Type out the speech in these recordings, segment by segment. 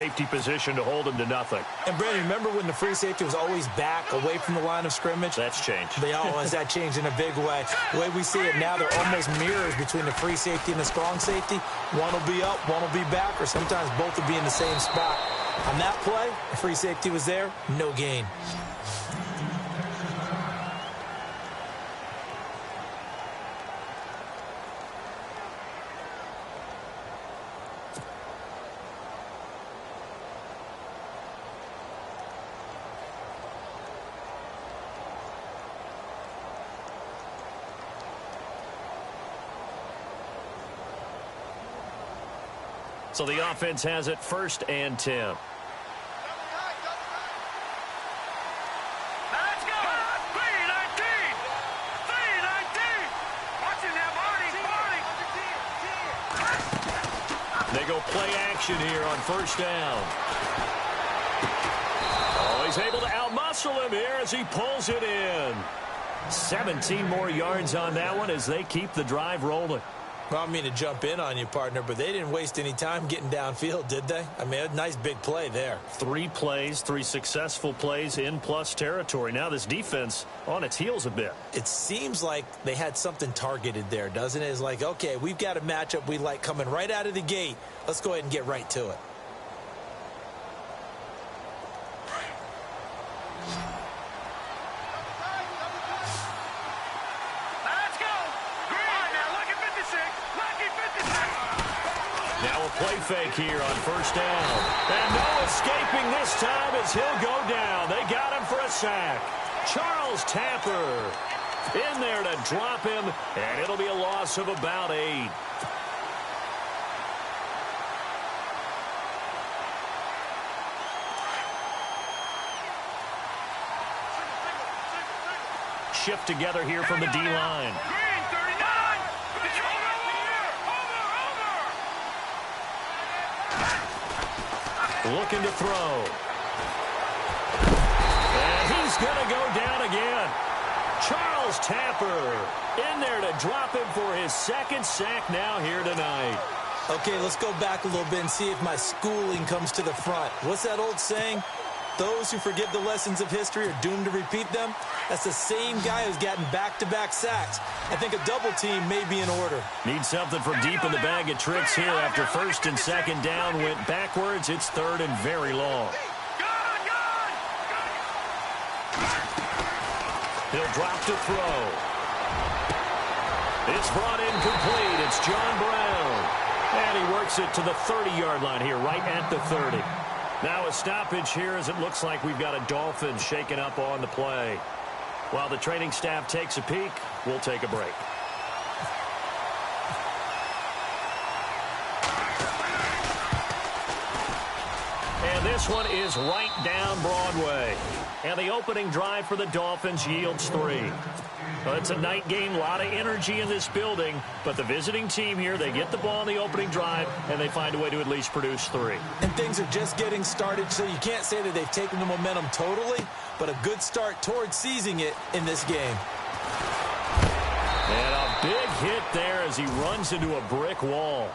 safety position to hold him to nothing. And, Brandon, remember when the free safety was always back away from the line of scrimmage? That's changed. They always that changed in a big way. The way we see it now, they're almost mirrors between the free safety and the strong safety. One will be up, one will be back, or sometimes both will be in the same spot. On that play, the free safety was there, no gain. So the offense has it 1st and 10. Let's go! 319! 319! Watching that body! They go play action here on 1st down. Oh, he's able to outmuscle him here as he pulls it in. 17 more yards on that one as they keep the drive rolling. Well, I don't mean to jump in on you, partner, but they didn't waste any time getting downfield, did they? I mean, a nice big play there. 3 plays, 3 successful plays in plus territory. Now this defense on its heels a bit. It seems like they had something targeted there, doesn't it? It's like, okay, we've got a matchup we like coming right out of the gate. Let's go ahead and get right to it. Play fake here on 1st down. And no escaping this time as he'll go down. They got him for a sack. Charles Tapper in there to drop him, and it'll be a loss of about 8. Shift together here from the D-line. Looking to throw. And he's going to go down again. Charles Tapper in there to drop him for his 2nd sack now here tonight. Okay, let's go back a little bit and see if my schooling comes to the front. What's that old saying? Those who forget the lessons of history are doomed to repeat them. That's the same guy who's gotten back-to-back sacks. I think a double team may be in order. Need something from deep in the bag of tricks here after 1st and 2nd down. Went backwards. It's 3rd and very long. He'll drop to throw. It's brought in complete. It's John Brown. And he works it to the 30-yard line here, right at the 30. Now a stoppage here as it looks like we've got a Dolphin shaken up on the play. While the training staff takes a peek, we'll take a break. And this one is right down Broadway. And the opening drive for the Dolphins yields 3. Well, it's a night game, a lot of energy in this building, but the visiting team here, they get the ball in the opening drive, and they find a way to at least produce 3. And things are just getting started, so you can't say that they've taken the momentum totally, but a good start towards seizing it in this game. And a big hit there as he runs into a brick wall.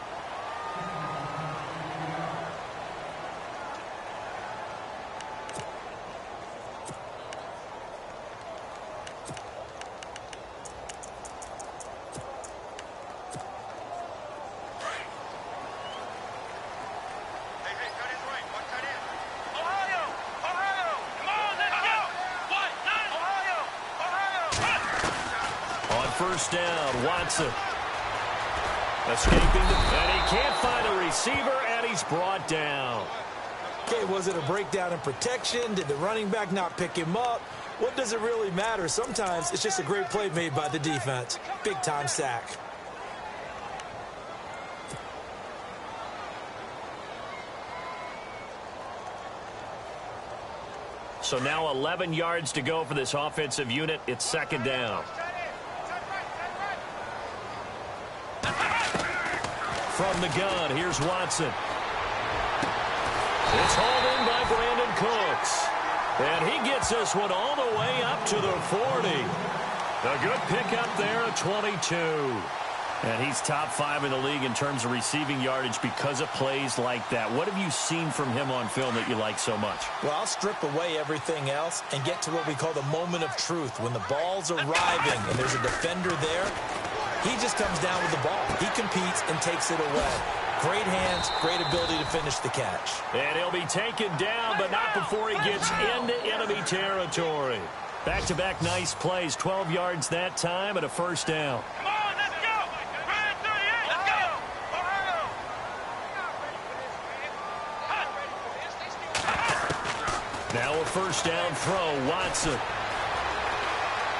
First down, Watson. Escaping, and he can't find a receiver, and he's brought down. Okay, was it a breakdown in protection? Did the running back not pick him up? What does it really matter? Sometimes it's just a great play made by the defense. Big-time sack. So now 11 yards to go for this offensive unit. It's 2nd down. From the gun, here's Watson. It's hauled in by Brandon Cooks. And he gets this one all the way up to the 40. A good pickup there at 22. And he's top 5 in the league in terms of receiving yardage because of plays like that. What have you seen from him on film that you like so much? Well, I'll strip away everything else and get to what we call the moment of truth. When the ball's arriving and there's a defender there, he just comes down with the ball. He competes and takes it away. Great hands, great ability to finish the catch. And he'll be taken down, but not before he gets into enemy territory. Back-to-back nice plays, 12 yards that time and a first down. Come on, let's go. Let's go. Now a first down throw, Watson.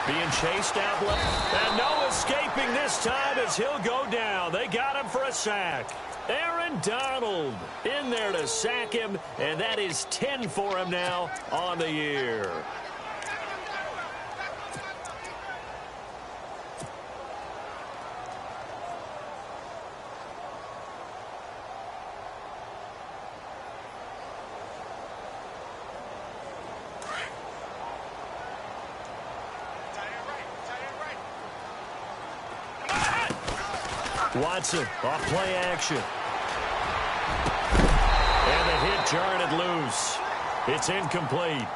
Being chased out left. And no escaping this time as he'll go down. They got him for a sack. Aaron Donald in there to sack him, and that is 10 for him now on the year. Watson off play action. And the hit jarred it loose. It's incomplete.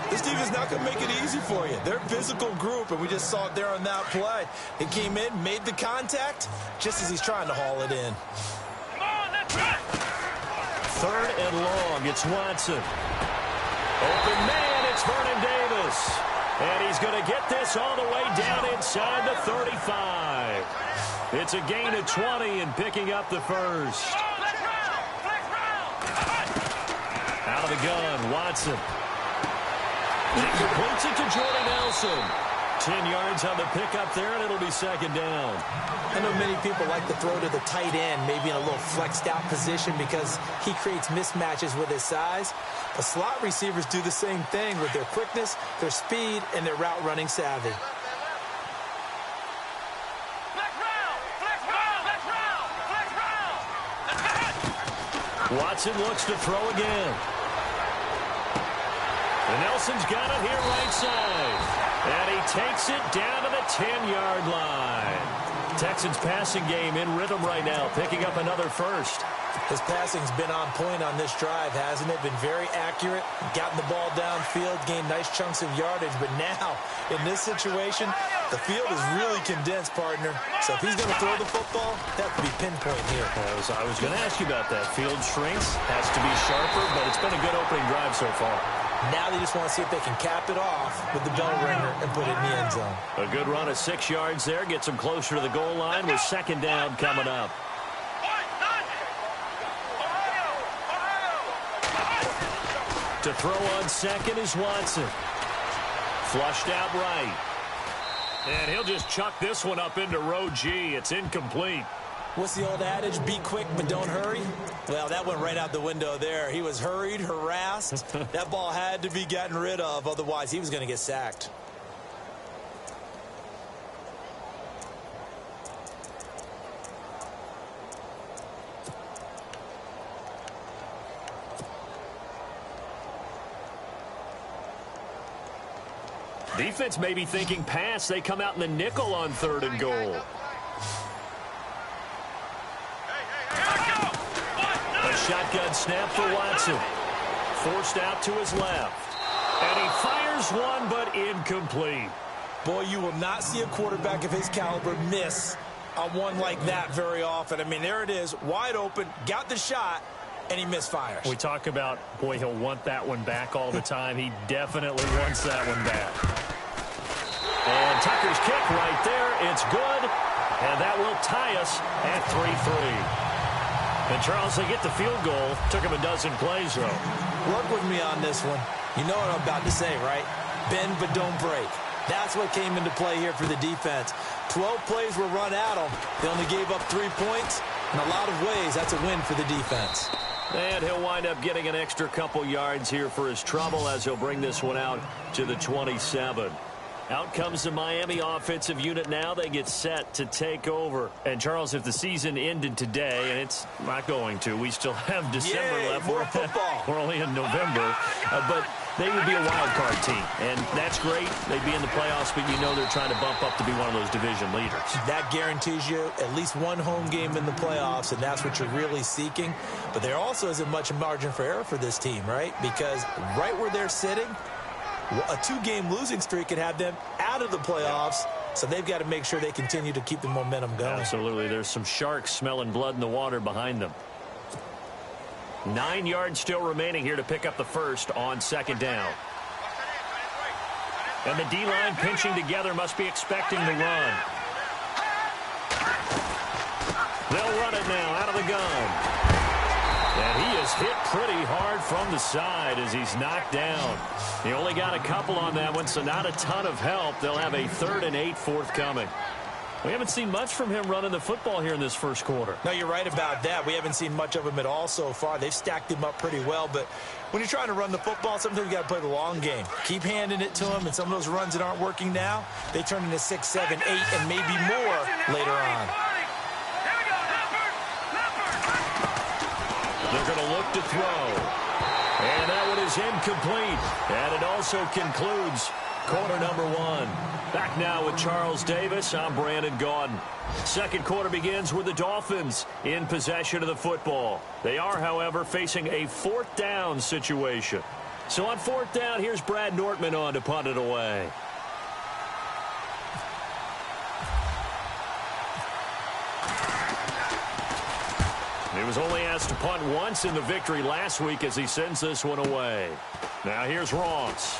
This defense is not going to make it easy for you. They're a physical group, and we just saw it there on that play. It came in, made the contact, just as he's trying to haul it in. Come on, let's go. 3rd and long. It's Watson. Open man, it's Vernon Davis. And he's going to get this all the way down inside the 35. It's a gain of 20 and picking up the first. Out of the gun, Watson. He completes it to Jordy Nelson. 10 yards on the pickup there, and it'll be second down. I know many people like to throw to the tight end, maybe in a little flexed out position because he creates mismatches with his size. But slot receivers do the same thing with their quickness, their speed, and their route running savvy. Watson looks to throw again. And Nelson's got it here right side. And he takes it down to the 10-yard line. Texans passing game in rhythm right now, picking up another first. His passing's been on point on this drive, hasn't it? Been very accurate, gotten the ball downfield, gained nice chunks of yardage. But now, in this situation, the field is really condensed, partner. So if he's going to throw the football, that could be pinpoint here. I was going to ask you about that. Field shrinks, has to be sharper, but it's been a good opening drive so far. Now they just want to see if they can cap it off with the bell ringer and put it in the end zone. A good run of 6 yards there, gets them closer to the goal line with second down coming up. To throw on second is Watson. Flushed out right. And he'll just chuck this one up into row G. It's incomplete. What's the old adage? Be quick, but don't hurry. Well, that went right out the window there. He was hurried, harassed. That ball had to be gotten rid of. Otherwise, he was going to get sacked. Defense may be thinking pass. They come out in the nickel on 3rd and goal. A shotgun snap for Watson. Forced out to his left. And he fires one, but incomplete. Boy, you will not see a quarterback of his caliber miss on one like that very often. I mean, there it is, wide open, got the shot, and he misfires. We talk about, boy, he'll want that one back all the time. He definitely wants that one back. And Tucker's kick right there. It's good. And that will tie us at 3-3. And, Charles, they get the field goal. Took him a dozen plays, though. Work with me on this one. You know what I'm about to say, right? Bend but don't break. That's what came into play here for the defense. 12 plays were run at them. They only gave up 3 points. In a lot of ways, that's a win for the defense. And he'll wind up getting an extra couple yards here for his trouble as he'll bring this one out to the 27. Out comes the Miami offensive unit now. They get set to take over. And, Charles, if the season ended today, and it's not going to, we still have December left. More football. We're only in November. But they would be a wild card team. And that's great. They'd be in the playoffs, but you know they're trying to bump up to be one of those division leaders. That guarantees you at least one home game in the playoffs, and that's what you're really seeking. But there also isn't much margin for error for this team, right? Because right where they're sitting, a two-game losing streak could have them out of the playoffs, so they've got to make sure they continue to keep the momentum going. Absolutely. There's some sharks smelling blood in the water behind them. 9 yards still remaining here to pick up the first on second down. And the D-line pinching together must be expecting the run. They'll run it now out of the gun. And he is hit pretty hard from the side as he's knocked down. He only got a couple on that one, so not a ton of help. They'll have a 3rd and 8 forthcoming. We haven't seen much from him running the football here in this first quarter. No, you're right about that. We haven't seen much of him at all so far. They've stacked him up pretty well, but when you're trying to run the football, sometimes you got to play the long game. Keep handing it to him, and some of those runs that aren't working now, they turn into 6, 7, 8, and maybe more later on. They're going to look to throw. And that one is incomplete. And it also concludes quarter number 1. Back now with Charles Davis. I'm Brandon Gaudin. Second quarter begins with the Dolphins in possession of the football. They are, however, facing a 4th down situation. So on 4th down, here's Brad Nortman on to punt it away. He was only asked to punt once in the victory last week as he sends this one away. Now here's Ross.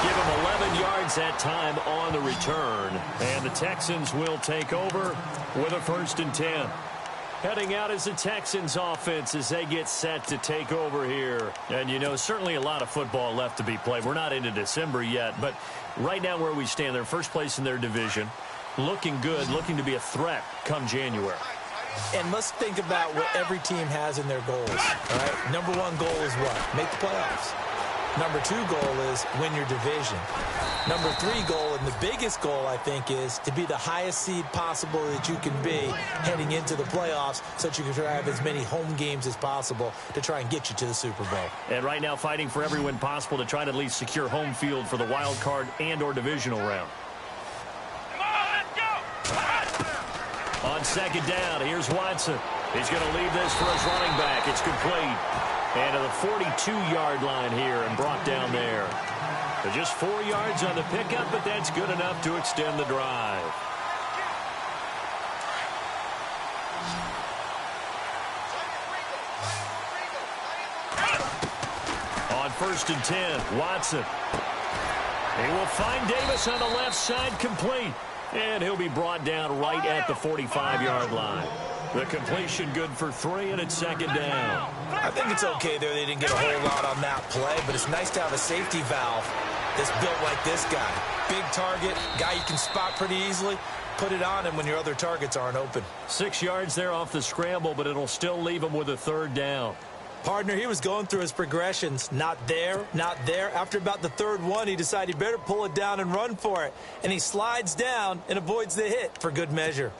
Give him 11 yards that time on the return. And the Texans will take over with a 1st and 10. Heading out is the Texans offense as they get set to take over here. And, you know, certainly a lot of football left to be played. We're not into December yet, but right now where we stand, they're first place in their division. Looking good, looking to be a threat come January. And let's think about what every team has in their goals. All right? Number 1 goal is what? Make the playoffs. Number 2 goal is win your division. Number 3 goal, and the biggest goal, I think, is to be the highest seed possible that you can be heading into the playoffs so that you can have as many home games as possible to try and get you to the Super Bowl. And right now fighting for every win possible to try to at least secure home field for the wild card and or divisional round. On second down, here's Watson. He's going to leave this for his running back. It's complete. And to the 42-yard line here and brought down there. So just 4 yards on the pickup, but that's good enough to extend the drive. On 1st and 10, Watson. He will find Davis on the left side, complete. And he'll be brought down right at the 45-yard line. The completion good for 3, and it's second down. I think it's okay there. They didn't get a whole lot on that play, but it's nice to have a safety valve that's built like this guy. Big target, guy you can spot pretty easily. Put it on him when your other targets aren't open. 6 yards there off the scramble, but it'll still leave him with a 3rd down. Partner, he was going through his progressions. Not there, not there. After about the 3rd one, he decided he better pull it down and run for it. And he slides down and avoids the hit for good measure.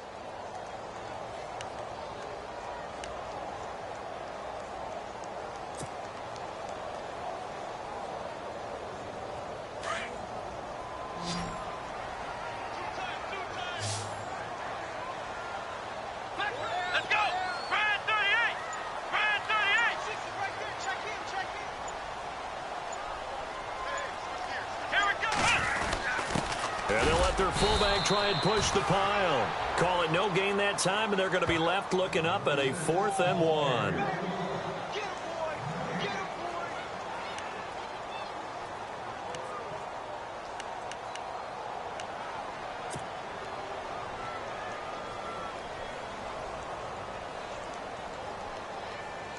And they'll let their fullback try and push the pile. Call it no gain that time, and they're going to be left looking up at a 4th and 1.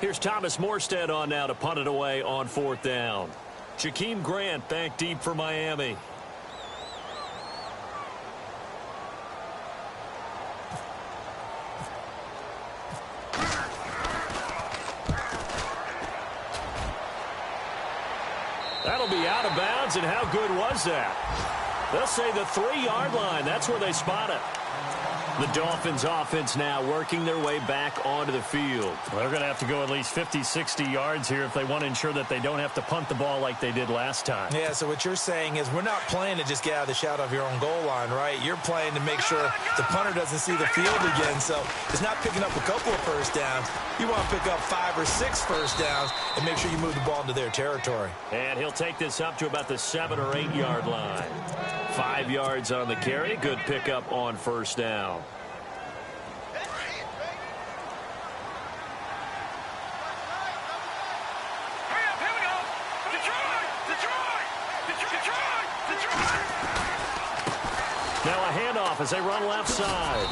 Here's Thomas Morstead on now to punt it away on 4th down. Jakeem Grant back deep for Miami. That'll be out of bounds, and how good was that? They'll say the 3-yard line. That's where they spot it. The Dolphins offense now working their way back onto the field. Well, they're going to have to go at least 50, 60 yards here if they want to ensure that they don't have to punt the ball like they did last time. Yeah, so what you're saying is we're not playing to just get out of the shadow of your own goal line, right? You're playing to make sure the punter doesn't see the field again. So it's not picking up a couple of first downs. You want to pick up 5 or 6 first downs and make sure you move the ball into their territory. And he'll take this up to about the 7 or 8 yard line. 5 yards on the carry. Good pickup on first down. Now a handoff as they run left side.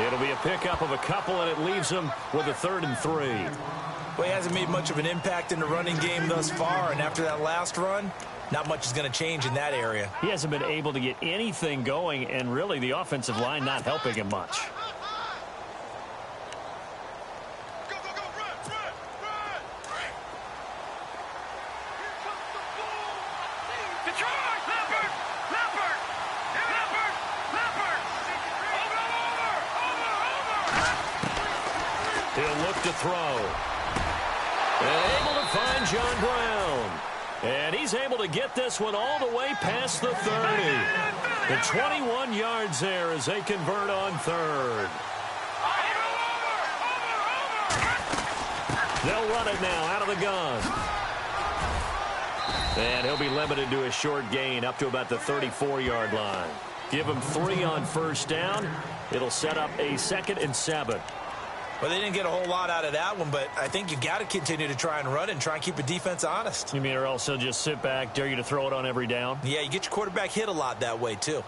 It'll be a pickup of a couple, and it leaves them with a 3rd and 3. Well, he hasn't made much of an impact in the running game thus far, and after that last run, not much is going to change in that area. He hasn't been able to get anything going, and really the offensive line not helping him much. He'll look to throw. And able to find John Brown. And he's able to get this one all the way past the 30. The 21 yards there as they convert on 3rd. They'll run it now out of the gun. And he'll be limited to a short gain up to about the 34-yard line. Give him 3 on first down. It'll set up a 2nd and 7. Well, they didn't get a whole lot out of that one, but I think you got to continue to try and run and try and keep the defense honest. You mean or else he'll just sit back, dare you to throw it on every down? Yeah, you get your quarterback hit a lot that way, too.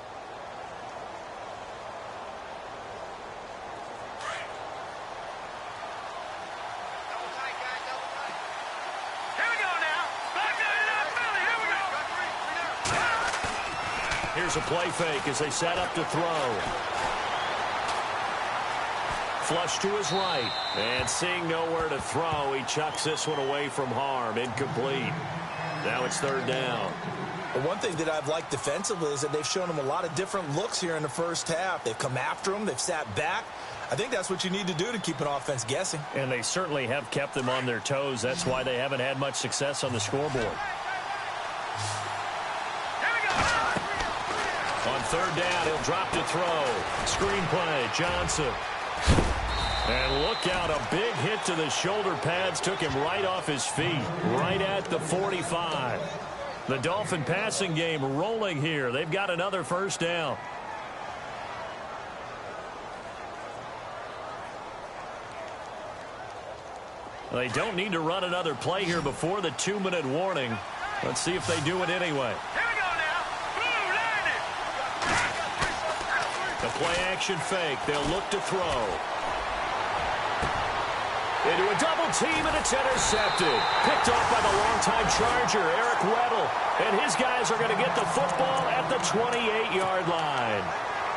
Here's a play fake as they set up to throw. Flush to his right. And seeing nowhere to throw, he chucks this one away from harm. Incomplete. Now it's 3rd down. But one thing that I've liked defensively is that they've shown him a lot of different looks here in the first half. They've come after him. They've sat back. I think that's what you need to do to keep an offense guessing. And they certainly have kept them on their toes. That's why they haven't had much success on the scoreboard. On 3rd down, he'll drop to throw. Screen play, Johnson. And look out, a big hit to the shoulder pads took him right off his feet, right at the 45. The Dolphin passing game rolling here. They've got another first down. They don't need to run another play here before the 2-minute warning. Let's see if they do it anyway. The play-action fake. They'll look to throw. Into a double team, and it's intercepted. Picked off by the longtime Charger, Eric Weddle. And his guys are going to get the football at the 28-yard line.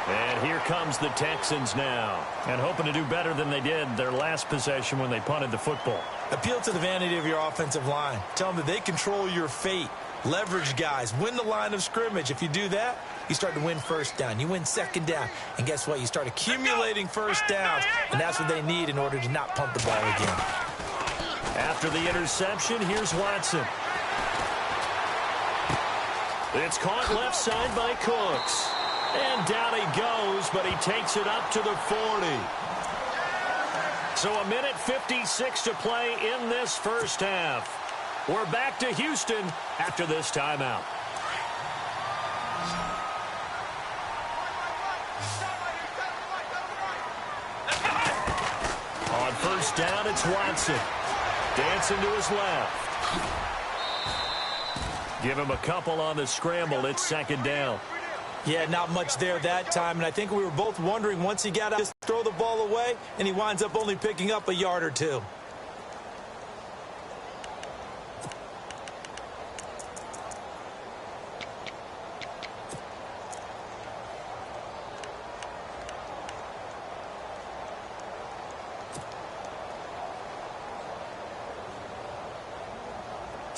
And here comes the Texans now. And hoping to do better than they did their last possession when they punted the football. Appeal to the vanity of your offensive line. Tell them that they control your fate. Leverage guys. Win the line of scrimmage. If you do that, you start to win first down. You win 2nd down. And guess what? You start accumulating first downs. And that's what they need in order to not punt the ball again. After the interception, here's Watson. It's caught left side by Cooks. And down he goes, but he takes it up to the 40. So 1:56 to play in this first half. We're back to Houston after this timeout. On first down, it's Watson. Dancing to his left. Give him a couple on the scramble. It's 2nd down. Yeah, not much there that time, and I think we were both wondering once he got out, just throw the ball away, and he winds up only picking up a yard or 2.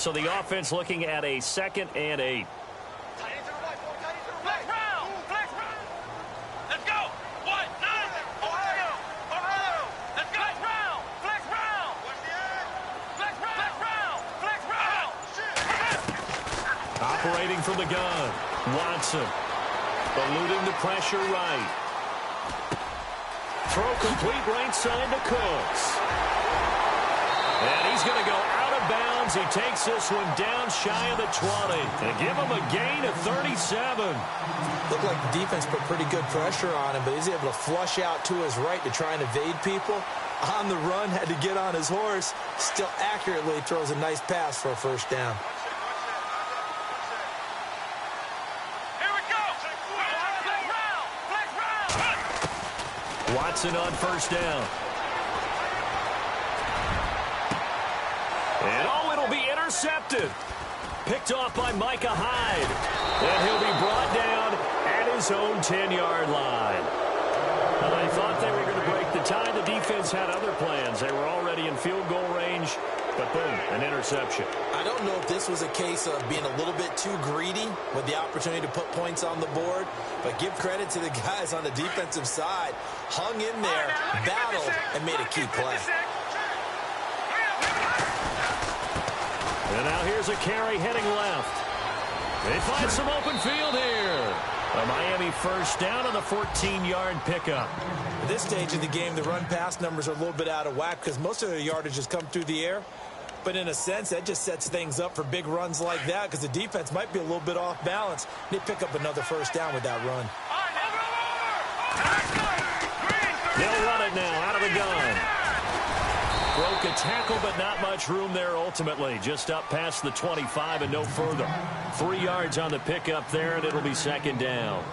So the offense looking at a 2nd and 8. Flex round. Flex round. Let's go. 1, 9. Ohio. Let's go. Flex round. Flex round. Flex round. Flex round. Operating from the gun. Watson. Eluding the pressure right. Throw complete right side to Cooks. And he's going to go out of bounds. He takes this one down shy of the 20. And give him a gain of 37. Looked like the defense put pretty good pressure on him, but he's able to flush out to his right to try and evade people. On the run, had to get on his horse. Still accurately throws a nice pass for a first down. Watson on first down. And it'll be intercepted. Picked off by Micah Hyde. And he'll be brought down at his own 10-yard line. Well, they thought they were going to break the tie. The defense had other plans. They were already in field goal range. But boom, an interception. I don't know if this was a case of being a little bit too greedy with the opportunity to put points on the board, but give credit to the guys on the defensive side. Hung in there, battled, and made a key play. And now here's a carry heading left. They find some open field here. A Miami first down on the 14-yard pickup. At this stage of the game, the run-pass numbers are a little bit out of whack because most of their yardage has come through the air. But in a sense, that just sets things up for big runs like that because the defense might be a little bit off balance. They pick up another first down with that run. They'll run it now out of the gun. Broke a tackle, but not much room there ultimately. Just up past the 25 and no further. 3 yards on the pickup there, and it'll be second down.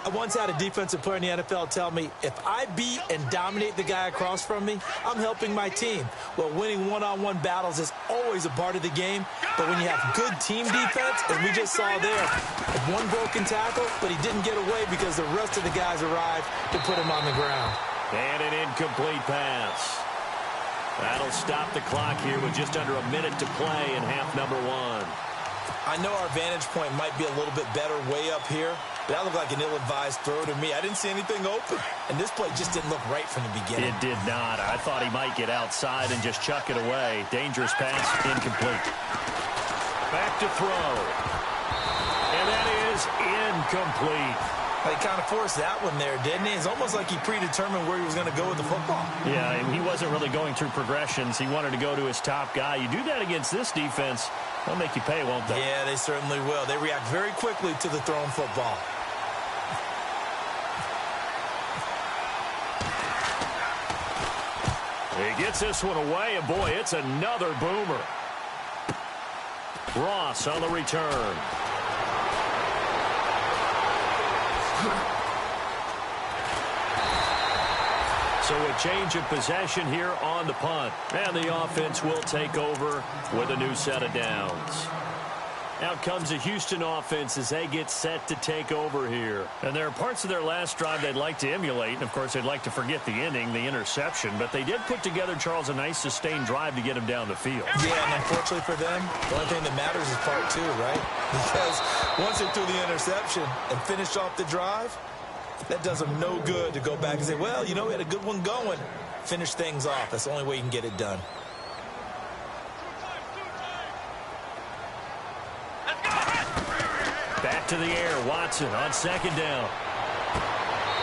I once had a defensive player in the NFL tell me, if I beat and dominate the guy across from me, I'm helping my team. Well, winning one-on-one battles is always a part of the game, but when you have good team defense, as we just saw there, one broken tackle, but he didn't get away because the rest of the guys arrived to put him on the ground. And an incomplete pass. That'll stop the clock here with just under a minute to play in half number 1. I know our vantage point might be a little bit better way up here, but that looked like an ill-advised throw to me. I didn't see anything open, and this play just didn't look right from the beginning. It did not. I thought he might get outside and just chuck it away. Dangerous pass, incomplete. Back to throw. And that is incomplete. He kind of forced that one there, didn't he? It's almost like he predetermined where he was going to go with the football. Yeah, and he wasn't really going through progressions. He wanted to go to his top guy. You do that against this defense, they'll make you pay, won't they? Yeah, they certainly will. They react very quickly to the thrown football. He gets this one away, and boy, it's another boomer. Ross on the return. So a change of possession here on the punt. And the offense will take over with a new set of downs. Out comes the Houston offense as they get set to take over here. And there are parts of their last drive they'd like to emulate. And, of course, they'd like to forget the inning, the interception. But they did put together, Charles, a nice sustained drive to get him down the field. Yeah, and unfortunately for them, the only thing that matters is part 2, right? Because once they threw the interception and finished off the drive, that does them no good to go back and say, well, you know, we had a good one going. Finish things off. That's the only way you can get it done. Back to the air, Watson on second down.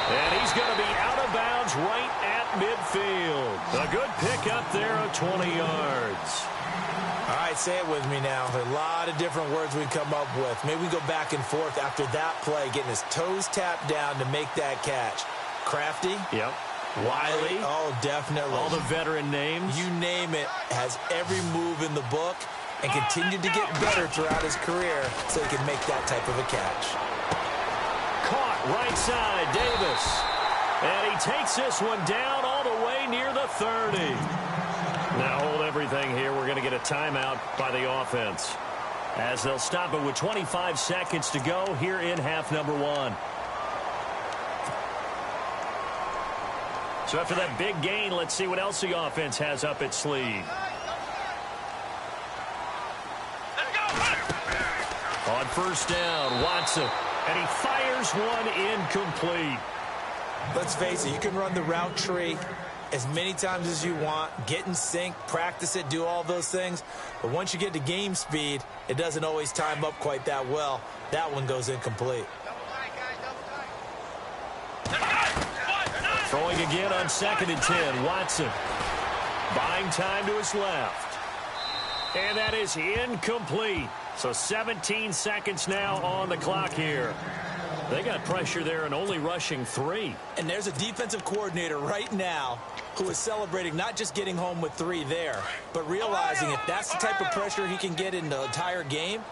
And he's going to be out of bounds right at midfield. A good pickup there of 20 yards. All right, say it with me now. There are a lot of different words we come up with. Maybe we go back and forth after that play, getting his toes tapped down to make that catch. Crafty. Yep. Wiley. Oh, definitely. All the veteran names. You name it. Has every move in the book and continued to get better throughout his career so he can make that type of a catch. Caught right side, Davis. And he takes this one down all the way near the 30. Now hold everything here. We're going to get a timeout by the offense, as they'll stop it with 25 seconds to go here in half number 1. So after that big gain, let's see what else the offense has up its sleeve. On first down, Watson. And he fires one incomplete. Let's face it, you can run the route tree as many times as you want, get in sync, practice it, do all those things. But once you get to game speed, it doesn't always time up quite that well. That one goes incomplete. Throwing again on 2nd and 10, Watson. Buying time to his left. And that is incomplete. So 17 seconds now on the clock here. They got pressure there and only rushing 3. And there's a defensive coordinator right now who is celebrating not just getting home with 3 there, but realizing if that's the type of pressure he can get in the entire game,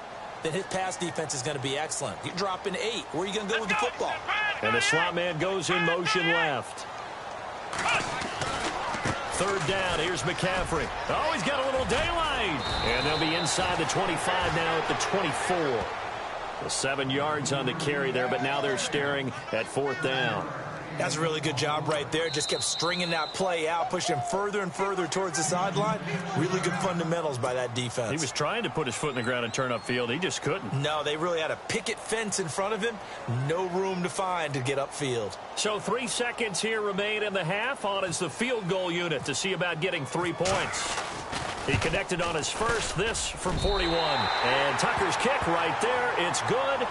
then his pass defense is going to be excellent. You're dropping 8. Where are you going to go with the football? And the slot man goes in motion left. 3rd down, here's McCaffrey. Oh, he's got a little daylight. And they'll be inside the 25 now at the 24. Well, 7 yards on the carry there, but now they're staring at 4th down. That's a really good job right there. Just kept stringing that play out, pushing him further and further towards the sideline. Really good fundamentals by that defense. He was trying to put his foot in the ground and turn upfield. He just couldn't. No, they really had a picket fence in front of him. No room to find to get upfield. So 3 seconds here remain in the half. On is the field goal unit to see about getting 3 points. He connected on his first, this from 41. And Tucker's kick right there. It's good.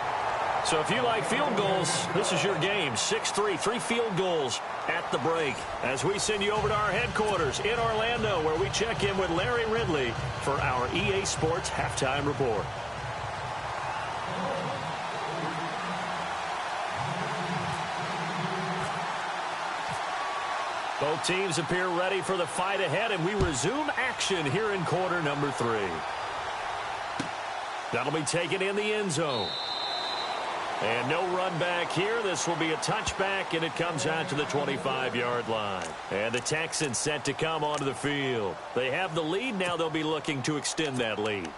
So if you like field goals, this is your game. 6-3, 3 field goals at the break. As we send you over to our headquarters in Orlando, where we check in with Larry Ridley for our EA Sports Halftime Report. Both teams appear ready for the fight ahead, and we resume action here in quarter number 3. That'll be taken in the end zone. And no run back here. This will be a touchback, and it comes out to the 25-yard line. And the Texans set to come onto the field. They have the lead. Now they'll be looking to extend that lead.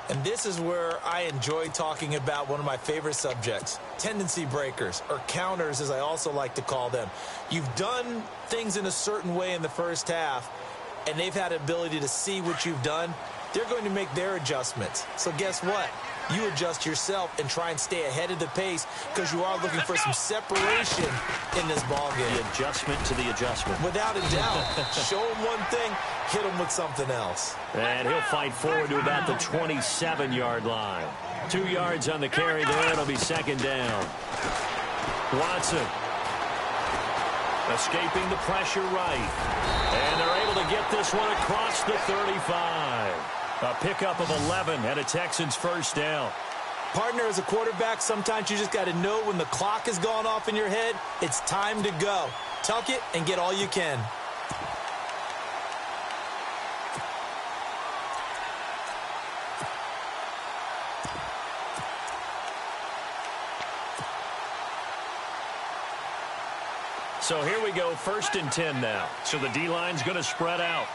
And this is where I enjoy talking about one of my favorite subjects, tendency breakers, or counters as I also like to call them. You've done things in a certain way in the first half, and they've had the ability to see what you've done. They're going to make their adjustments. So guess what? You adjust yourself and try and stay ahead of the pace because you are looking for some separation in this ballgame. The adjustment to the adjustment. Without a doubt. Show him one thing, hit him with something else. And he'll fight forward to about the 27-yard line. 2 yards on the carry there. It'll be 2nd down. Watson escaping the pressure right. And they're able to get this one across the 35. A pickup of 11 and a Texans first down. Partner, as a quarterback, sometimes you just got to know when the clock has gone off in your head, it's time to go. Tuck it and get all you can. So here we go, 1st and 10 now. So the D-line's going to spread out.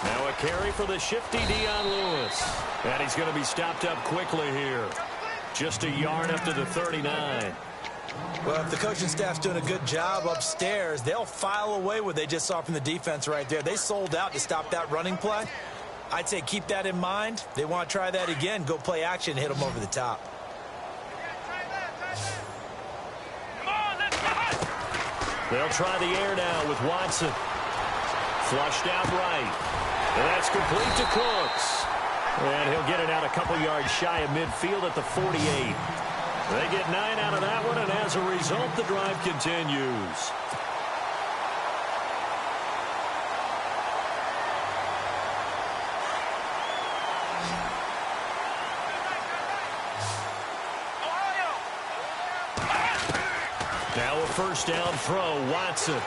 Now a carry for the shifty Dion Lewis. And he's going to be stopped up quickly here. Just a yard up to the 39. Well, if the coaching staff's doing a good job upstairs, they'll file away what they just saw from the defense right there. They sold out to stop that running play. I'd say keep that in mind. They want to try that again. Go play action, hit them over the top. They'll try the air now with Watson. Flushed out right. And that's complete to Cooks. And he'll get it out a couple yards shy of midfield at the 48. They get 9 out of that one, and as a result, the drive continues. Now a first down throw, Watson.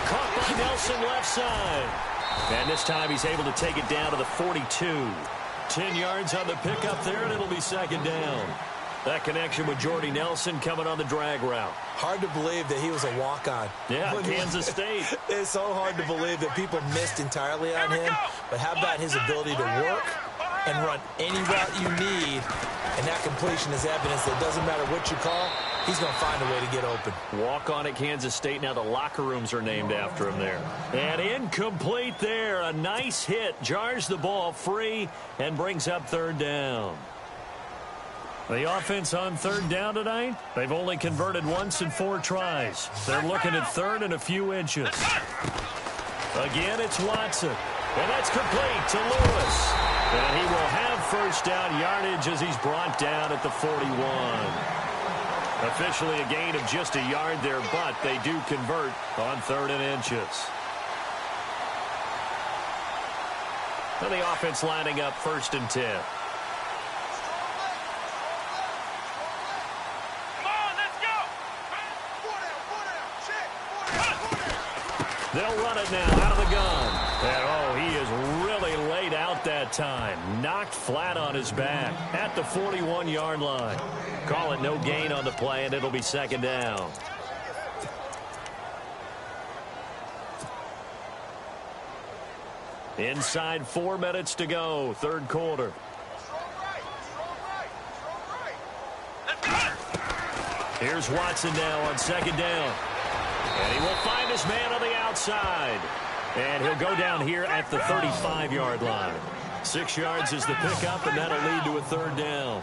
Caught by Nelson left side. And this time he's able to take it down to the 42. 10 yards on the pickup there, and it'll be 2nd down. That connection with Jordy Nelson coming on the drag route. Hard to believe that he was a walk-on. Yeah, Kansas State. It's so hard to believe that people missed entirely on him. But how about his ability to work and run any route you need? And that completion is evidence that it doesn't matter what you call, he's going to find a way to get open. Walk on at Kansas State. Now the locker rooms are named after him there. And incomplete there. A nice hit. Jars the ball free and brings up third down. The offense on third down tonight, they've only converted once in 4 tries. They're looking at third and a few inches. Again, it's Watson. And that's complete to Lewis. And he will have first down yardage as he's brought down at the 41. Officially a gain of just a yard there, but they do convert on third and inches. And the offense lining up first and 10. They'll run it now out of the gun. And, oh, he is really laid out that time. Knocked flat on his back at the 41-yard line. Call it no gain on the play, and it'll be second down. Inside 4 minutes to go, third quarter. Here's Watson now on second down. And he will find his man on the outside. And he'll go down here at the 35-yard line. 6 yards is the pickup, and that'll lead to a third down.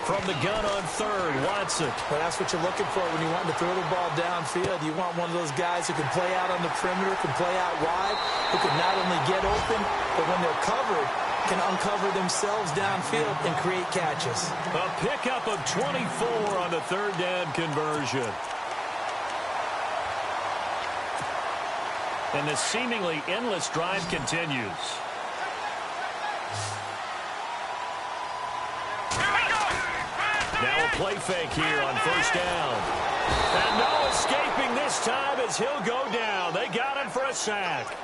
From the gun on third, Watson. Well, that's what you're looking for when you want to throw the ball downfield. You want one of those guys who can play out on the perimeter, can play out wide, who can not only get open, but when they're covered, can uncover themselves downfield and create catches. A pickup of 24 on the third down conversion. And the seemingly endless drive continues. Now a play fake here on first down. And no escaping this time as he'll go down. They got him for a sack.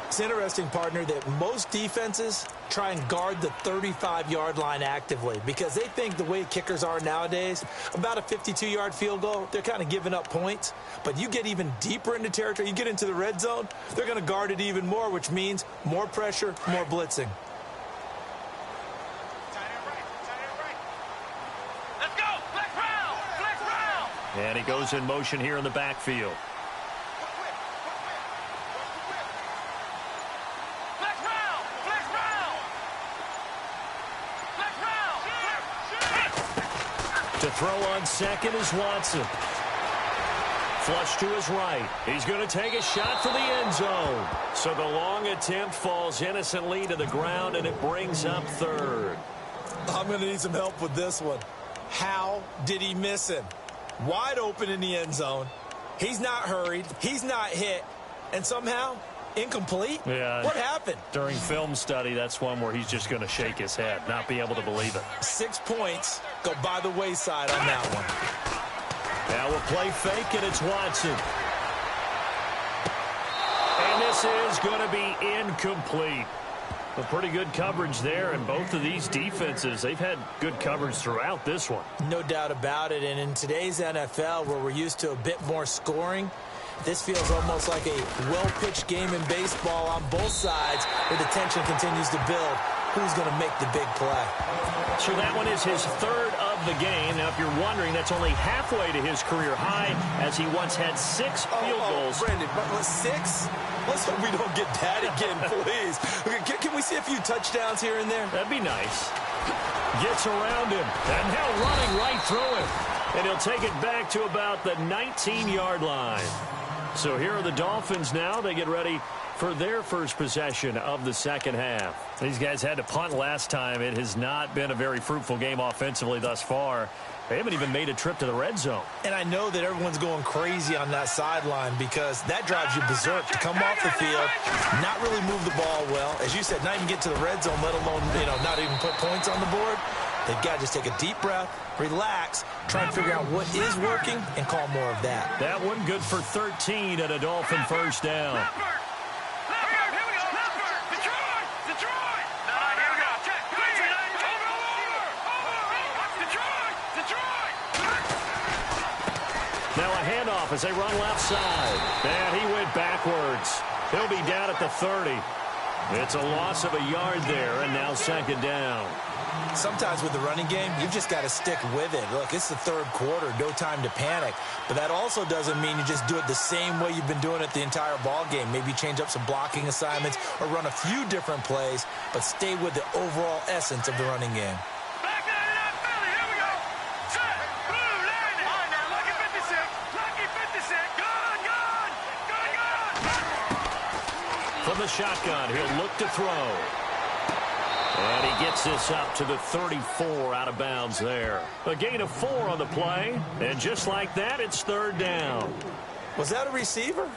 It's interesting, partner, that most defenses try and guard the 35-yard line actively because they think the way kickers are nowadays, about a 52-yard field goal, they're kind of giving up points. But you get even deeper into territory, you get into the red zone, they're going to guard it even more, which means more pressure, more blitzing. Let's go! Flex round! Flex round! And he goes in motion here in the backfield. To throw on second is Watson. Flush to his right. He's going to take a shot for the end zone. So the long attempt falls innocently to the ground, and it brings up third. I'm going to need some help with this one. How did he miss him? Wide open in the end zone. He's not hurried. He's not hit. And somehow, incomplete? Yeah. What happened? During film study, that's one where he's just going to shake his head, not be able to believe it. 6 points go by the wayside on that one. Now we'll play fake, and it's Watson. And this is going to be incomplete. A pretty good coverage there, and both of these defenses, they've had good coverage throughout this one. No doubt about it, and in today's NFL, where we're used to a bit more scoring, this feels almost like a well-pitched game in baseball on both sides where the tension continues to build. Who's going to make the big play? So that one is his third of the game. Now, if you're wondering, that's only halfway to his career high as he once had 6 field goals. Brandon, but 6? Let's hope we don't get that again, please. Can we see a few touchdowns here and there? That'd be nice. Gets around him, and now running right through him. And he'll take it back to about the 19-yard line. So here are the Dolphins now. They get ready for their first possession of the second half. These guys had to punt last time. It has not been a very fruitful game offensively thus far. They haven't even made a trip to the red zone. And I know that everyone's going crazy on that sideline because that drives you berserk to come off the field, not really move the ball well. As you said, not even get to the red zone, let alone, not even put points on the board. They've got to just take a deep breath, relax, try and figure out what is working, and call more of that. That one good for 13 and a Dolphin first down. Now a handoff as they run left side. And he went backwards. He'll be down at the 30. It's a loss of a yard there, and now second down. Sometimes with the running game, you've just got to stick with it. Look, it's the third quarter, no time to panic. But that also doesn't mean you just do it the same way you've been doing it the entire ball game. Maybe change up some blocking assignments or run a few different plays, but stay with the overall essence of the running game. Back to that Philly. Here we go. Set. Blue landing. All right, now, lucky 56. Lucky 56. Good, good. Good, good. From the shotgun, he'll look to throw. And he gets this up to the 34 out of bounds there. A gain of 4 on the play. And just like that, it's third down. Was that a receiver?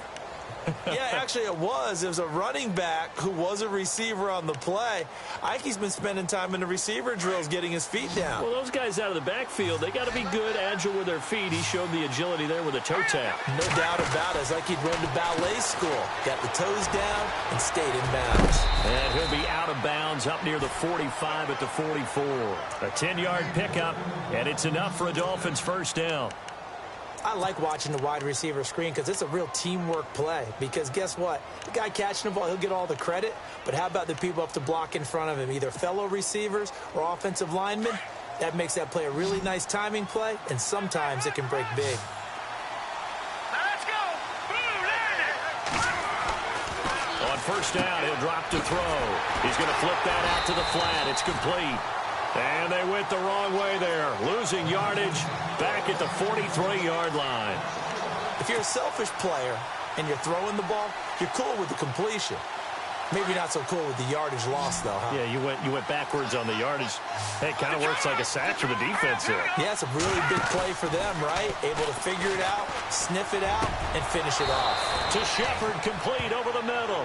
Yeah, actually it was. It was a running back who was a receiver on the play. I think he's been spending time in the receiver drills getting his feet down. Well, those guys out of the backfield, they got to be good, agile with their feet. He showed the agility there with a toe tap. No doubt about it. It's like he'd run to ballet school. Got the toes down and stayed in bounds. And he'll be out of bounds up near the 45 at the 44. A 10-yard pickup, and it's enough for a Dolphins first down. I like watching the wide receiver screen because it's a real teamwork play. Because guess what? The guy catching the ball, he'll get all the credit. But how about the people up to block in front of him, either fellow receivers or offensive linemen? That makes that play a really nice timing play, and sometimes it can break big. Now let's go. Blue landing. On first down, he'll drop to throw. He's going to flip that out to the flat. It's complete. And they went the wrong way there, losing yardage back at the 43-yard line. If you're a selfish player and you're throwing the ball, you're cool with the completion. Maybe not so cool with the yardage loss, though, huh? Yeah, you went backwards on the yardage. Hey, it kind of works like a sack for the defense there. Yeah, it's a really big play for them, right? Able to figure it out, sniff it out, and finish it off. To Shepard, complete over the middle.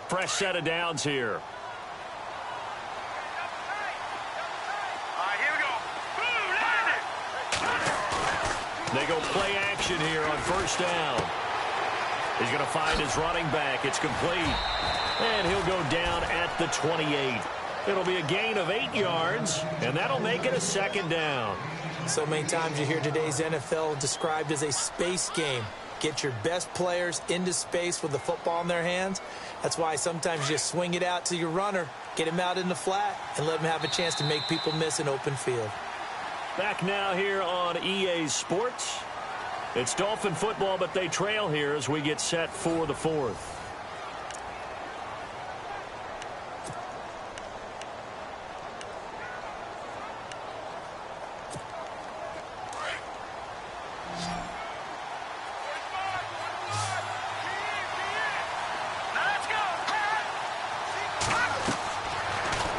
Fresh set of downs here. All right, here we go. Blue landing. They go play action here on first down. He's going to find his running back. It's complete. And he'll go down at the 28. It'll be a gain of 8 yards, and that'll make it a second down. So many times you hear today's NFL described as a space game. Get your best players into space with the football in their hands. That's why sometimes you just swing it out to your runner, get him out in the flat, and let him have a chance to make people miss an open field. Back now here on EA Sports. It's Dolphin football, but they trail here as we get set for the fourth.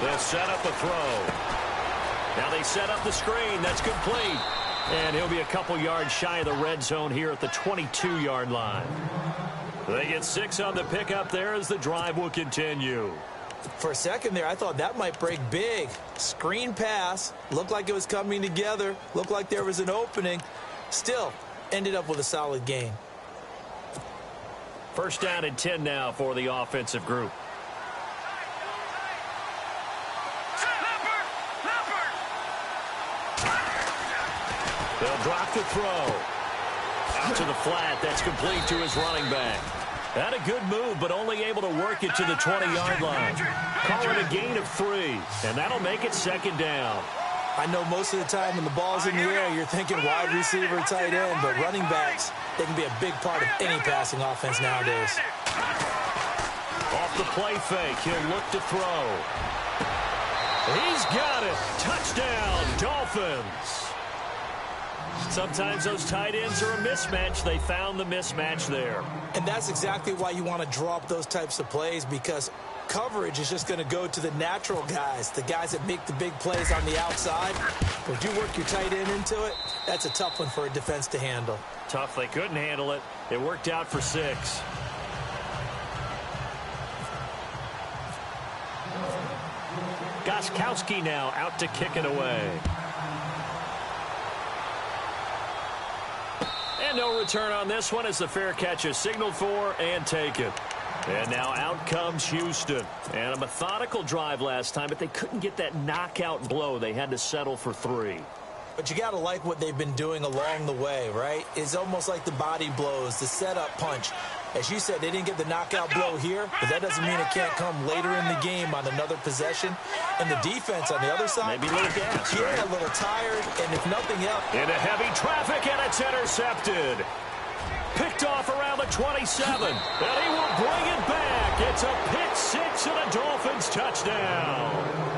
They'll set up a throw. Now they set up the screen. That's complete. And he'll be a couple yards shy of the red zone here at the 22-yard line. They get 6 on the pickup there as the drive will continue. For a second there, I thought that might break big. Screen pass. Looked like it was coming together. Looked like there was an opening. Still, ended up with a solid gain. First down and 10 now for the offensive group. They'll drop the throw. Out to the flat. That's complete to his running back. Had a good move, but only able to work it to the 20-yard line. Call it a gain of 3, and that'll make it second down. I know most of the time when the ball's in the air, you're thinking wide receiver, tight end, but running backs, they can be a big part of any passing offense nowadays. Off the play fake, he'll look to throw. He's got it. Touchdown, Dolphins. Sometimes those tight ends are a mismatch. They found the mismatch there. And that's exactly why you want to draw up those types of plays, because coverage is just going to go to the natural guys, the guys that make the big plays on the outside. But if you work your tight end into it, that's a tough one for a defense to handle. Tough. They couldn't handle it. It worked out for 6. Gostkowski now out to kick it away. And no return on this one as the fair catch is signaled for and taken. And now out comes Houston. And a methodical drive last time, but they couldn't get that knockout blow. They had to settle for 3. But you got to like what they've been doing along the way, right? It's almost like the body blows, the setup punch. As you said, they didn't get the knockout blow here, but that doesn't mean it can't come later in the game on another possession. And the defense on the other side, maybe a little gas, yeah, right? a little tired, and if nothing else. Into heavy traffic, and it's intercepted. Picked off around the 27, and he will bring it back. It's a pick 6 and a Dolphins touchdown.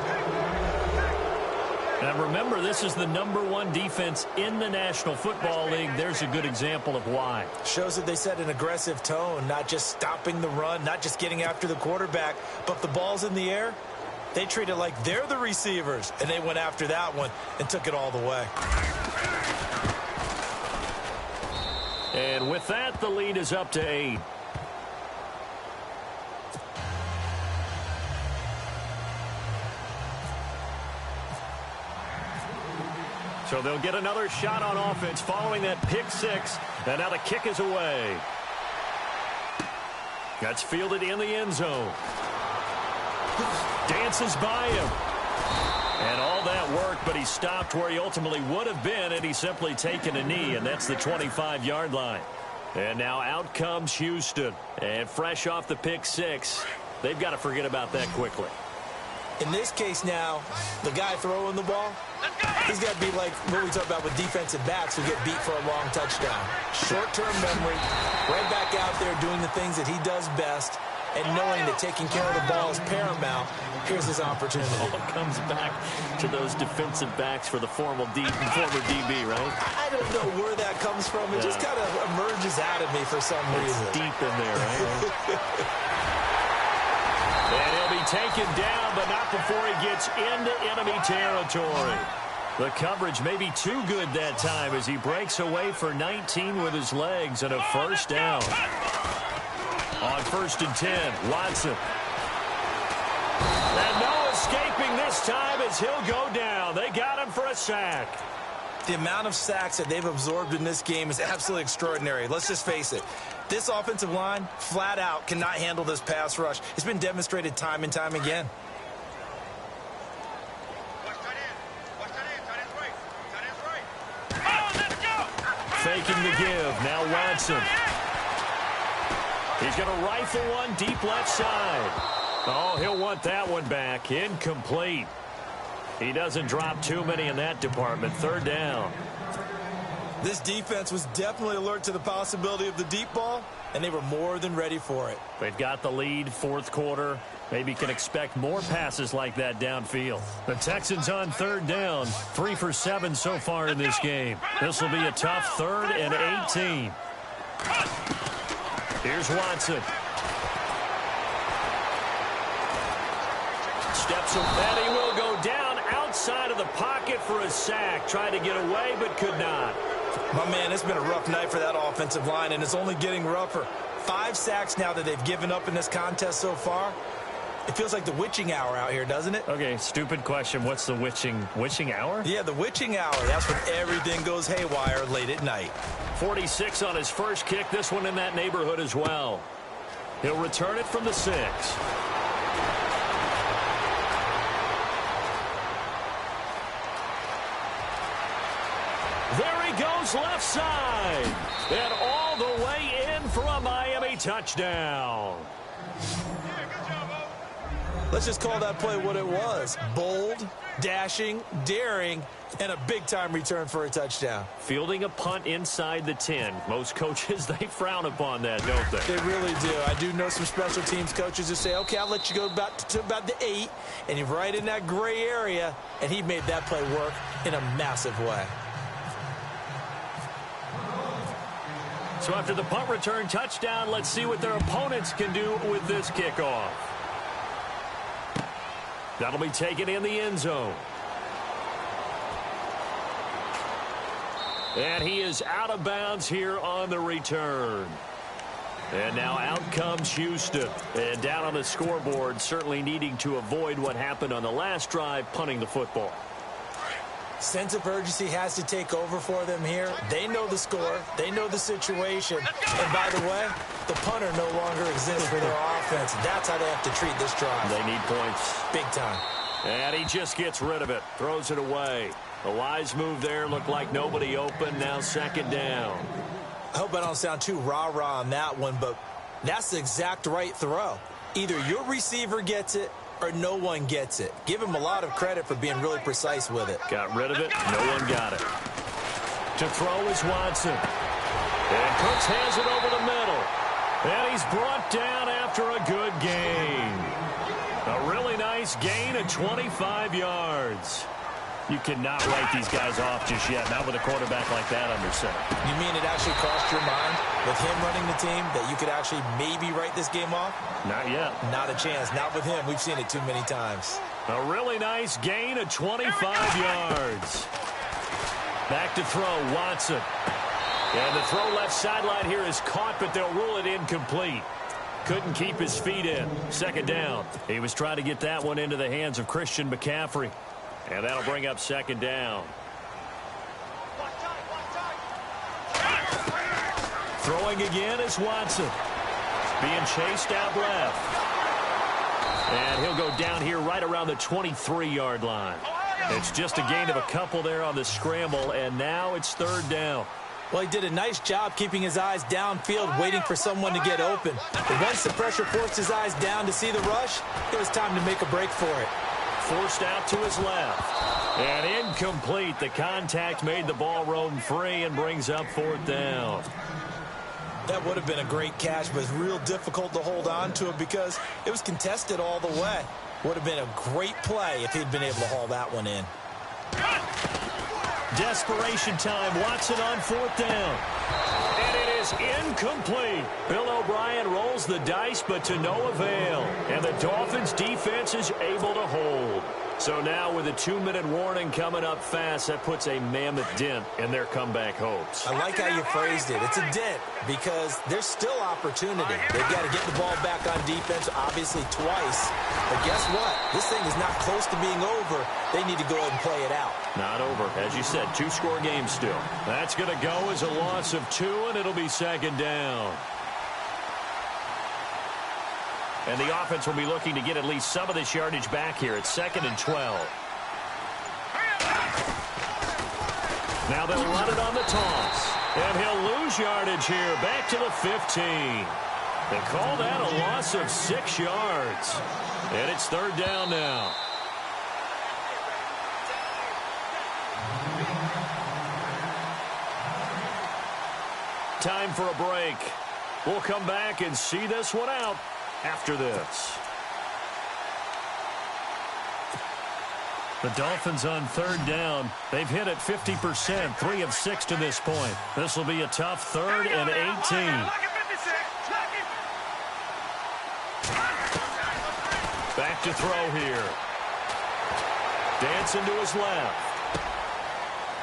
And remember, this is the #1 defense in the National Football League. There's a good example of why. Shows that they set an aggressive tone, not just stopping the run, not just getting after the quarterback, but if the ball's in the air, they treat it like they're the receivers, and they went after that one and took it all the way. And with that, the lead is up to 8. So they'll get another shot on offense following that pick 6. And now the kick is away. That's fielded in the end zone. Dances by him. And all that work, but he stopped where he ultimately would have been, and he's simply taken a knee, and that's the 25-yard line. And now out comes Houston. And fresh off the pick 6, they've got to forget about that quickly. In this case now, the guy throwing the ball, he's got to be like what we talk about with defensive backs who get beat for a long touchdown. Short-term memory, right back out there doing the things that he does best, and knowing that taking care of the ball is paramount. Here's his opportunity. It all comes back to those defensive backs for the former DB, right? I don't know where that comes from. It just kind of emerges out of me for some reason. It's deep in there, right? And he'll be taken down, but not before he gets into enemy territory. The coverage may be too good that time as he breaks away for 19 with his legs and a first down. On 1st and 10, Watson. And no escaping this time as he'll go down. They got him for a sack. The amount of sacks that they've absorbed in this game is absolutely extraordinary. Let's just face it. This offensive line, flat out, cannot handle this pass rush. It's been demonstrated time and time again. Faking the give. Now Watson. He's going to rifle one deep left side. Oh, he'll want that one back. Incomplete. He doesn't drop too many in that department. 3rd down. This defense was definitely alert to the possibility of the deep ball, and they were more than ready for it. They've got the lead, 4th quarter. Maybe can expect more passes like that downfield. The Texans on 3rd down. 3 for 7 so far in this game. This will be a tough 3rd and 18. Here's Watson. Steps him, and he will go down outside of the pocket for a sack. Tried to get away, but could not. My man, it's been a rough night for that offensive line, and it's only getting rougher. 5 sacks now that they've given up in this contest so far. It feels like the witching hour out here, doesn't it? Okay, stupid question. What's the witching hour? Yeah, the witching hour. That's when everything goes haywire late at night. 46 on his first kick. This one in that neighborhood as well. He'll return it from the 6. There he goes left side. And all the way in for a Miami touchdown. Let's just call that play what it was. Bold, dashing, daring, and a big-time return for a touchdown. Fielding a punt inside the 10. Most coaches, they frown upon that, don't they? They really do. I do know some special teams coaches who say, okay, I'll let you go to about the 8, and you're right in that gray area, and he made that play work in a massive way. So after the punt return touchdown, let's see what their opponents can do with this kickoff. That'll be taken in the end zone. And he is out of bounds here on the return. And now out comes Houston. And down on the scoreboard, certainly needing to avoid what happened on the last drive, punting the football. Sense of urgency has to take over for them here. They know the score. They know the situation. And by the way, the punter no longer exists for their offense. That's how they have to treat this drive. They need points. Big time. And he just gets rid of it. Throws it away. A wise move there. Looked like nobody open. Now second down. I hope I don't sound too rah-rah on that one, but that's the exact right throw. Either your receiver gets it or no one gets it. Give him a lot of credit for being really precise with it. Got rid of it. No one got it. To throw is Watson. And Cooks has it over the middle. And he's brought down after a good gain. A really nice gain of 25 yards. You cannot write these guys off just yet, not with a quarterback like that under center. You mean it actually crossed your mind with him running the team that you could actually maybe write this game off? Not yet. Not a chance. Not with him. We've seen it too many times. A really nice gain of 25 yards. Back to throw, Watson. And the throw left sideline here is caught, but they'll rule it incomplete. Couldn't keep his feet in. Second down. He was trying to get that one into the hands of Christian McCaffrey. And that'll bring up second down. Throwing again is Watson. Being chased out left. And he'll go down here right around the 23-yard line. It's just a gain of a couple there on the scramble, and now it's third down. Well, he did a nice job keeping his eyes downfield, waiting for someone to get open. But once the pressure forced his eyes down to see the rush, it was time to make a break for it. Forced out to his left. And incomplete. The contact made the ball roam free and brings up fourth down. That would have been a great catch, but it's real difficult to hold on to it because it was contested all the way. Would have been a great play if he'd been able to haul that one in. Desperation time. Watson on fourth down. And it is incomplete. Bill O'Brien rolls the dice, but to no avail. And the Dolphins' defense is able to hold. So now with a 2-minute warning coming up fast, that puts a mammoth dent in their comeback hopes. I like how you phrased it. It's a dent because there's still opportunity. They've got to get the ball back on defense, obviously twice. But guess what? This thing is not close to being over. They need to go ahead and play it out. Not over. As you said, 2-score game still. That's going to go as a loss of 2, and it'll be second down. And the offense will be looking to get at least some of this yardage back here at 2nd and 12. Now they'll run it on the toss. And he'll lose yardage here back to the 15. They call that a loss of 6 yards. And it's third down now. Time for a break. We'll come back and see this one out after this. The Dolphins on third down. They've hit it 50%, 3 of 6 to this point. This will be a tough 3rd and 18. Back to throw here. Dancing to his left.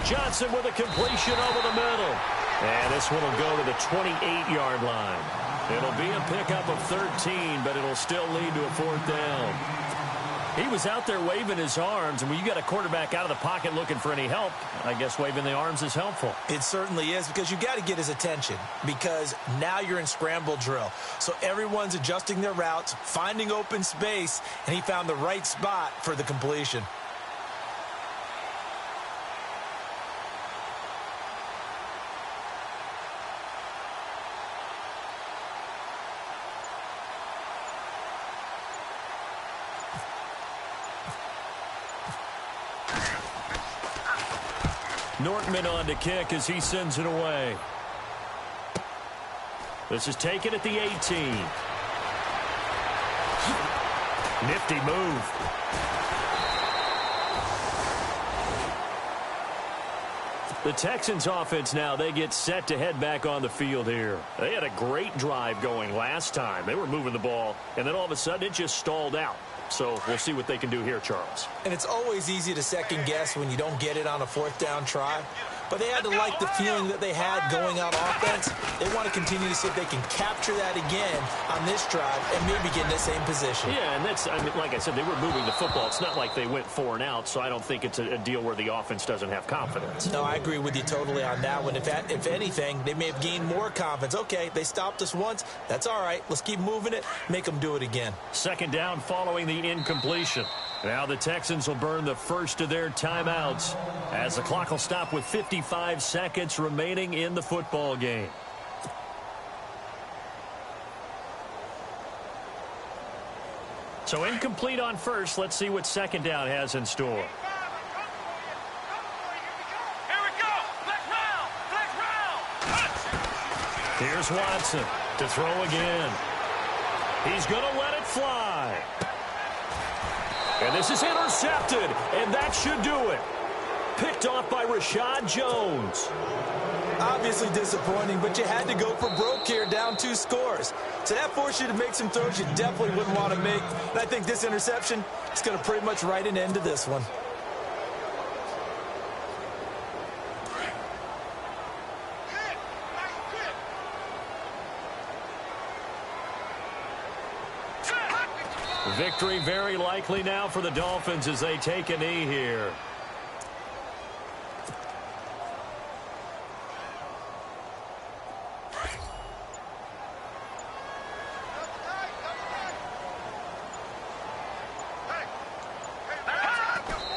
Johnson with a completion over the middle. And this one will go to the 28-yard line. It'll be a pickup of 13, but it'll still lead to a fourth down. He was out there waving his arms, and when you got a quarterback out of the pocket looking for any help, I guess waving the arms is helpful. It certainly is, because you got to get his attention, because now you're in scramble drill. So everyone's adjusting their routes, finding open space, and he found the right spot for the completion. Nortman on to kick as he sends it away. This is taken at the 18. Nifty move. The Texans offense now, they get set to head back on the field here. They had a great drive going last time. They were moving the ball, and then all of a sudden it just stalled out. So we'll see what they can do here, Charles. And it's always easy to second guess when you don't get it on a fourth down try. but they had to like the feeling that they had going out offense. They want to continue to see if they can capture that again on this drive and maybe get in the same position. Yeah, and that's, I mean, like I said, they were moving the football. It's not like they went 4 and out, so I don't think it's a deal where the offense doesn't have confidence. No, I agree with you totally on that one. If anything, they may have gained more confidence. Okay, they stopped us once. That's all right. Let's keep moving it. Make them do it again. Second down following the incompletion. Now the Texans will burn the first of their timeouts as the clock will stop with 55 seconds remaining in the football game. So incomplete on first. Let's see what second down has in store. Here we go. Flex round. Flex round. Here's Watson to throw again. He's going to let it fly. And this is intercepted, and that should do it. Picked off by Rashad Jones. Obviously disappointing, but you had to go for broke here, down 2 scores. So that forced you to make some throws you definitely wouldn't want to make. And I think this interception is going to pretty much write an end to this one. Victory very likely now for the Dolphins as they take a knee here.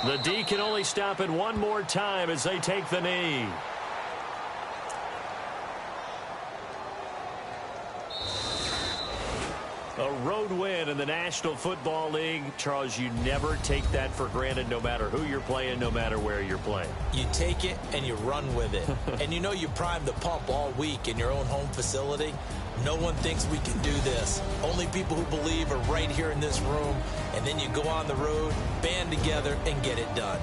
The D can only stop it one more time as they take the knee. A road win in the National Football League. Charles, you never take that for granted no matter who you're playing, no matter where you're playing. You take it and you run with it. And you know you primed the pump all week in your own home facility. No one thinks we can do this. Only people who believe are right here in this room. And then you go on the road, band together, and get it done.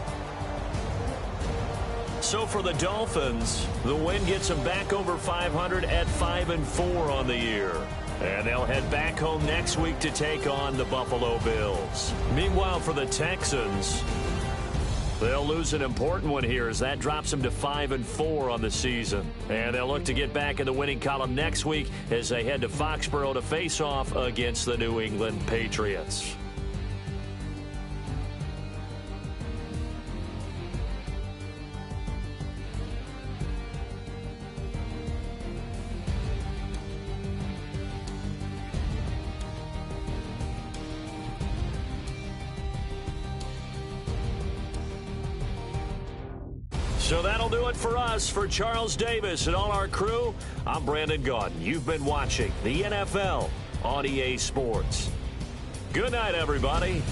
So for the Dolphins, the win gets them back over 500 at 5-4 on the year. And they'll head back home next week to take on the Buffalo Bills. Meanwhile, for the Texans, they'll lose an important one here as that drops them to 5-4 on the season. And they'll look to get back in the winning column next week as they head to Foxborough to face off against the New England Patriots. So that'll do it for us. For Charles Davis and all our crew, I'm Brandon Gaudin. You've been watching the NFL on EA Sports. Good night, everybody.